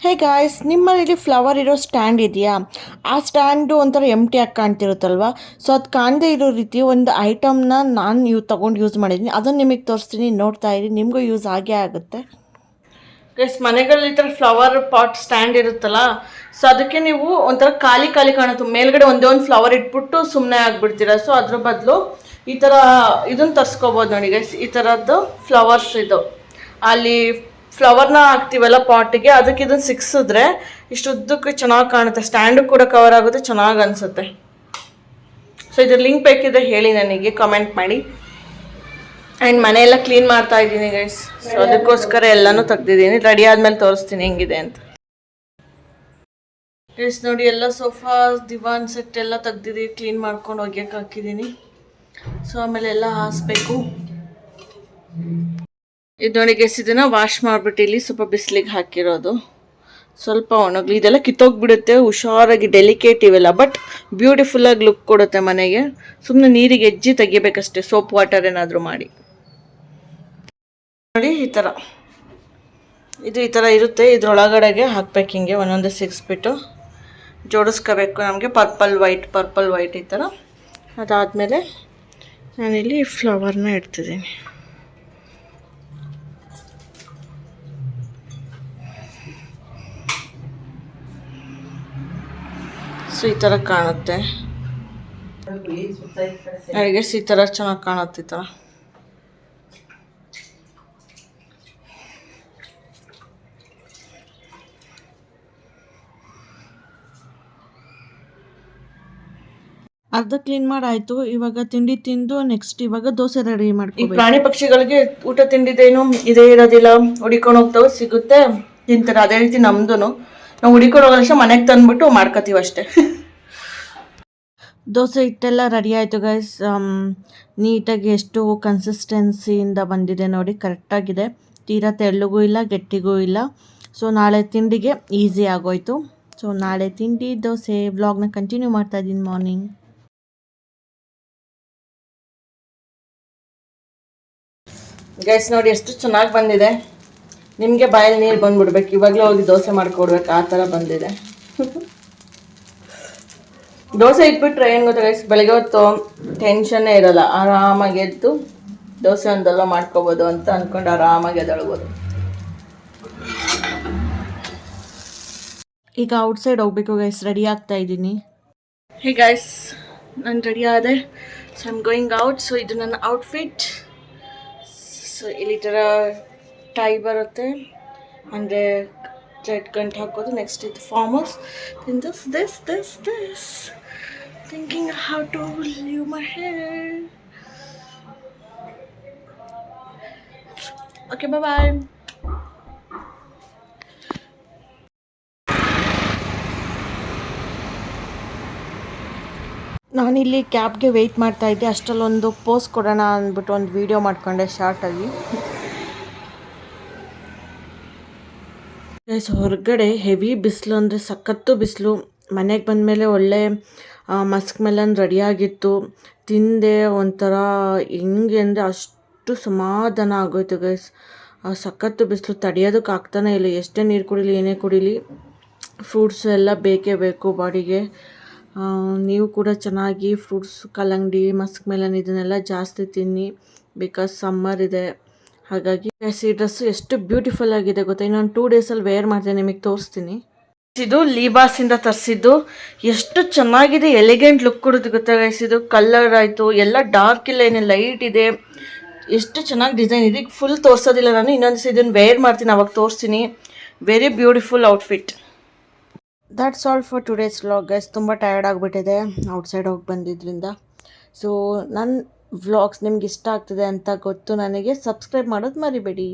Hey guys, ನಿಮ್ಮನೇಲಿ flower ಇರೋ stand ಇದೆಯಾ? ಆ ಸ್ಟ್ಯಾಂಡು ಒಂಥರ ಎಂಟಿ ಆಗಿ ಕಾಣ್ತಿರುತ್ತಲ್ವ. ಸೊ ಅದು ಕಾಣದೇ ಇರೋ ರೀತಿ ಒಂದು ಐಟಮ್ನ ನಾನು ತೊಗೊಂಡು ಯೂಸ್ ಮಾಡಿದ್ದೀನಿ. ಅದನ್ನು ನಿಮಗೆ ತೋರಿಸ್ತೀನಿ, ನೋಡ್ತಾ ಇರಿ, ನಿಮಗೂ ಯೂಸ್ ಆಗೇ ಆಗುತ್ತೆ. ಗೈಸ್, ಮನೆಗಳಲ್ಲಿ ಈ ಥರ ಫ್ಲವರ್ ಪಾಟ್ ಸ್ಟ್ಯಾಂಡ್ ಇರುತ್ತಲ್ಲ, ಸೊ ಅದಕ್ಕೆ ನೀವು ಒಂಥರ ಖಾಲಿ ಖಾಲಿ ಕಾಣುತ್ತೆ. ಮೇಲ್ಗಡೆ ಒಂದೇ ಒಂದು ಫ್ಲವರ್ ಇಟ್ಬಿಟ್ಟು ಸುಮ್ಮನೆ ಆಗಿಬಿಡ್ತೀರ. ಸೊ ಅದ್ರ ಬದಲು ಈ ಥರ ಇದನ್ನು ತರಿಸ್ಕೋಬೋದು ನೋಡಿ ಗೈಸ್. ಈ ಥರದ್ದು ಫ್ಲವರ್ಸ್ ಇದು ಅಲ್ಲಿ ಫ್ಲವರ್ನ ಹಾಕ್ತೀವಲ್ಲ ಪಾಟಿಗೆ, ಅದಕ್ಕೆ ಇದನ್ನು ಸಿಕ್ಸಿದ್ರೆ ಇಷ್ಟು ಉದ್ದಕ್ಕೆ ಚೆನ್ನಾಗಿ ಕಾಣುತ್ತೆ. ಸ್ಟ್ಯಾಂಡು ಕೂಡ ಕವರ್ ಆಗುತ್ತೆ, ಚೆನ್ನಾಗಿ ಅನಿಸುತ್ತೆ. ಸೊ ಇದ್ರ ಲಿಂಕ್ ಬೇಕಿದ್ರೆ ಹೇಳಿ, ನನಗೆ ಕಮೆಂಟ್ ಮಾಡಿ. ಆ್ಯಂಡ್ ಮನೆಯೆಲ್ಲ ಕ್ಲೀನ್ ಮಾಡ್ತಾ ಇದ್ದೀನಿ ಗೈಸ್. ಸೊ ಅದಕ್ಕೋಸ್ಕರ ಎಲ್ಲನೂ ತೆಗ್ದಿದ್ದೀನಿ. ರೆಡಿ ಆದಮೇಲೆ ತೋರಿಸ್ತೀನಿ ಹೆಂಗಿದೆ ಅಂತ. ಗೈಸ್ ನೋಡಿ, ಎಲ್ಲ ಸೋಫಾ ದಿವಾನ್ ಸೆಟ್ ಎಲ್ಲ ತೆಗ್ದಿದ್ದೀನಿ, ಕ್ಲೀನ್ ಮಾಡ್ಕೊಂಡು ಒಗ್ಯಕ್ಕೆ ಹಾಕಿದ್ದೀನಿ. ಸೊ ಆಮೇಲೆ ಎಲ್ಲ ಹಾಸ್ಬೇಕು. ಇದು ನೋಡಿ ಗೈಸ್, ಇದನ್ನು ವಾಶ್ ಮಾಡಿಬಿಟ್ಟು ಇಲ್ಲಿ ಸ್ವಲ್ಪ ಬಿಸಿಲಿಗೆ ಹಾಕಿರೋದು. ಸ್ವಲ್ಪ ಒಣಗಲಿ, ಇದೆಲ್ಲ ಕಿತ್ತೋಗ್ಬಿಡುತ್ತೆ. ಹುಷಾರಾಗಿ ಡೆಲಿಕೇಟ್ ಇವೆಲ್ಲ, ಬಟ್ ಬ್ಯೂಟಿಫುಲ್ಲಾಗಿ ಲುಕ್ ಕೊಡುತ್ತೆ ಮನೆಗೆ. ಸುಮ್ಮನೆ ನೀರಿಗೆ ಎಜ್ಜಿ ತೆಗಿಬೇಕಷ್ಟೇ, ಸೋಪ್ ವಾಟರ್ ಏನಾದರೂ ಮಾಡಿ. ನೋಡಿ ಈ ಥರ ಇದು ಈ ಥರ ಇರುತ್ತೆ. ಇದ್ರೊಳಗಡೆಗೆ ಹಾಕ್ಬೇಕು, ಹಿಂಗೆ ಒಂದೊಂದೇ ಸಿಗಿಸ್ಬಿಟ್ಟು ಜೋಡಿಸ್ಕೋಬೇಕು. ನಮಗೆ ಪರ್ಪಲ್ ವೈಟ್ ಈ ಥರ. ಅದಾದಮೇಲೆ ನಾನಿಲ್ಲಿ ಫ್ಲವರ್ನ ಇಡ್ತಿದ್ದೀನಿ. ಸೊ ಈ ಥರ ಕಾಣುತ್ತೆ. ಅಡುಗೆ ಈ ಥರ ಚೆನ್ನಾಗಿ ಕಾಣುತ್ತೆ. ಈ ಥರ ಅರ್ಧ ಕ್ಲೀನ್ ಮಾಡಾಯ್ತು. ಇವಾಗ ತಿಂಡಿ ತಿಂದು ನೆಕ್ಸ್ಟ್ ಇವಾಗ ದೋಸೆ ರೆಡಿ ಮಾಡ್ತೀವಿ. ಈ ಪ್ರಾಣಿ ಪಕ್ಷಿಗಳಿಗೆ ಊಟ ತಿಂಡಿದೇನು ಇದೇ ಇರೋದಿಲ್ಲ, ಹುಡಿಕೊಂಡು ಹೋಗ್ತಾವೆ, ಸಿಗುತ್ತೆ, ತಿಂತಾರೆ. ಅದೇ ರೀತಿ ನಮ್ದು ನಾವು ಹುಡಿಕೊಂಡು ಹೋಗೋದಷ್ಟೇ ಮನೆಗೆ ತಂದ್ಬಿಟ್ಟು ಮಾಡ್ಕೋತೀವಿ ಅಷ್ಟೇ. ದೋಸೆ ಹಿಟ್ಟೆಲ್ಲ ರೆಡಿ ಆಯಿತು ಗೈಸ್. ನೀಟಾಗಿ ಎಷ್ಟು ಕನ್ಸಿಸ್ಟೆನ್ಸಿಯಿಂದ ಬಂದಿದೆ ನೋಡಿ, ಕರೆಕ್ಟಾಗಿದೆ. ತೀರಾ ತೆಳ್ಳಗೂ ಇಲ್ಲ, ಗಟ್ಟಿಗೂ ಇಲ್ಲ. ಸೊ ನಾಳೆ ತಿಂಡಿಗೆ ಈಸಿ ಆಗೋಯ್ತು. ಸೊ ನಾಳೆ ತಿಂಡಿ ದೋಸೆ. ವ್ಲಾಗ್ನ ಕಂಟಿನ್ಯೂ ಮಾಡ್ತಾ ಇದ್ದೀನಿ. ಮಾರ್ನಿಂಗ್ ಗೈಸ್ ನೋಡಿ, ಎಷ್ಟು ಚೆನ್ನಾಗಿ ಬಂದಿದೆ. ನಿಮಗೆ ಬಾಯಲ್ಲಿ ನೀರು ಬಂದ್ಬಿಡ್ಬೇಕು, ಇವಾಗಲೇ ಹೋಗಿ ದೋಸೆ ಮಾಡ್ಕೊಡ್ಬೇಕು, ಆ ಥರ ಬಂದಿದೆ. ದೋಸೆ ಇಟ್ಬಿಟ್ರೆ ಏನು ಗೊತ್ತಾ ಗೈಸ್, ಬೆಳಗ್ಗೆ ಹೊತ್ತು ಟೆನ್ಷನ್ನೇ ಇರೋಲ್ಲ. ಆರಾಮಾಗಿ ಎದ್ದು ದೋಸೆ ಒಂದೆಲ್ಲ ಮಾಡ್ಕೋಬೋದು ಅಂತ ಅಂದ್ಕೊಂಡು ಆರಾಮಾಗಿ ಎದ್ದೇಳ್ಬೋದು. ಈಗ ಔಟ್ಸೈಡ್ ಹೋಗ್ಬೇಕು ಗೈಸ್, ರೆಡಿ ಆಗ್ತಾ ಇದ್ದೀನಿ. ಹೇ ಗೈಸ್, ನಾನು ರೆಡಿ ಆದೆ. So I am going out. So ಇದು ನನ್ನ ಔಟ್ಫಿಟ್. ಸೊ ಇಲ್ಲಿ ಥರ ಟೈ ಬರುತ್ತೆ, ಅಂದರೆ ಥ್ರೆಡ್ ಗಂಟು ಹಾಕೋದು. ನೆಕ್ಸ್ಟ್ ಇದು formals. Then this thinking how to leave my hair. Okay, bye bye. ನಾನಿಲ್ಲಿ ಕ್ಯಾಬ್ಗೆ ವೆಯ್ಟ್ ಮಾಡ್ತಾ ಇದ್ದೆ. ಅಷ್ಟರಲ್ಲೊಂದು ಪೋಸ್ಟ್ ಕೊಡೋಣ ಅಂದ್ಬಿಟ್ಟು ಒಂದು ವಿಡಿಯೋ ಮಾಡ್ಕೊಂಡೆ ಶಾರ್ಟಾಗಿ. ಗೈಸ್, ಹೊರಗಡೆ ಹೆವಿ ಬಿಸಿಲು, ಅಂದರೆ ಸಖತ್ತು ಬಿಸಿಲು. ಮನೆಗೆ ಬಂದಮೇಲೆ ಒಳ್ಳೆ ಮಸ್ಕ್ ಮೆಲನ್ ರೆಡಿಯಾಗಿತ್ತು, ತಿಂದೆ. ಒಂಥರ ಹೆಂಗೆ ಅಂದರೆ ಅಷ್ಟು ಸಮಾಧಾನ ಆಗೋಯ್ತು ಗೈಸ್. ಸಖತ್ತು ಬಿಸಿಲು, ತಡೆಯೋದಕ್ಕೆ ಆಗ್ತಾನೆ ಇಲ್ಲ. ಎಷ್ಟೇ ನೀರು ಕುಡೀಲಿ, ಏನೇ ಕುಡೀಲಿ, ಫ್ರೂಟ್ಸು ಎಲ್ಲ ಬೇಕೇ ಬೇಕು ಬಾಡಿಗೆ. ನೀವು ಕೂಡ ಚೆನ್ನಾಗಿ ಫ್ರೂಟ್ಸ್, ಕಲ್ಲಂಗಡಿ, ಮಸ್ಕ್ ಮೆಲನ್ ಇದನ್ನೆಲ್ಲ ಜಾಸ್ತಿ ತಿನ್ನಿ, ಬಿಕಾಸ್ ಸಮ್ಮರ್ ಇದೆ. ಹಾಗಾಗಿ ಈ ಡ್ರೆಸ್ಸು ಎಷ್ಟು ಬ್ಯೂಟಿಫುಲ್ ಆಗಿದೆ ಗೊತ್ತಾ. ಇನ್ನೊಂದು 2 ಡೇಸಲ್ಲಿ ವೇರ್ ಮಾಡ್ತೀನಿ, ನಿಮಗೆ ತೋರಿಸ್ತೀನಿ. ಇದು ಲೀಬಾಸಿಂದ ತರಿಸಿದ್ದು. ಎಷ್ಟು ಚೆನ್ನಾಗಿದೆ, ಎಲಿಗೆಂಟ್ ಲುಕ್ ಕೊಡುತ್ತೆ ಗೊತ್ತಾ ಗೈಸ್. ಇದು ಕಲರ್ ಆಯಿತು, ಎಲ್ಲ ಡಾರ್ಕ್ ಇಲ್ಲ, ಏನೇ ಲೈಟ್ ಇದೆ. ಎಷ್ಟು ಚೆನ್ನಾಗಿ ಡಿಸೈನ್ ಇದೆ. ಈಗ ಫುಲ್ ತೋರಿಸೋದಿಲ್ಲ ನಾನು, ಇನ್ನೊಂದು ದಿವಸ ಇದನ್ನು ವೇರ್ ಮಾಡ್ತೀನಿ, ಅವಾಗ ತೋರಿಸ್ತೀನಿ. Very beautiful outfit. That's all for today's vlog guys. ತುಂಬ ಟಯರ್ಡ್ ಆಗಿಬಿಟ್ಟಿದೆ ಔಟ್ಸೈಡ್ ಹೋಗಿ ಬಂದಿದ್ದರಿಂದ. ಸೊ ನನ್ನ ವ್ಲಾಗ್ಸ್ ನಿಮ್ಗೆ ಇಷ್ಟ ಆಗ್ತದೆ ಅಂತ ಗೊತ್ತು ನನಗೆ. ಸಬ್ಸ್ಕ್ರೈಬ್ ಮಾಡೋದು ಮರಿಬೇಡಿ.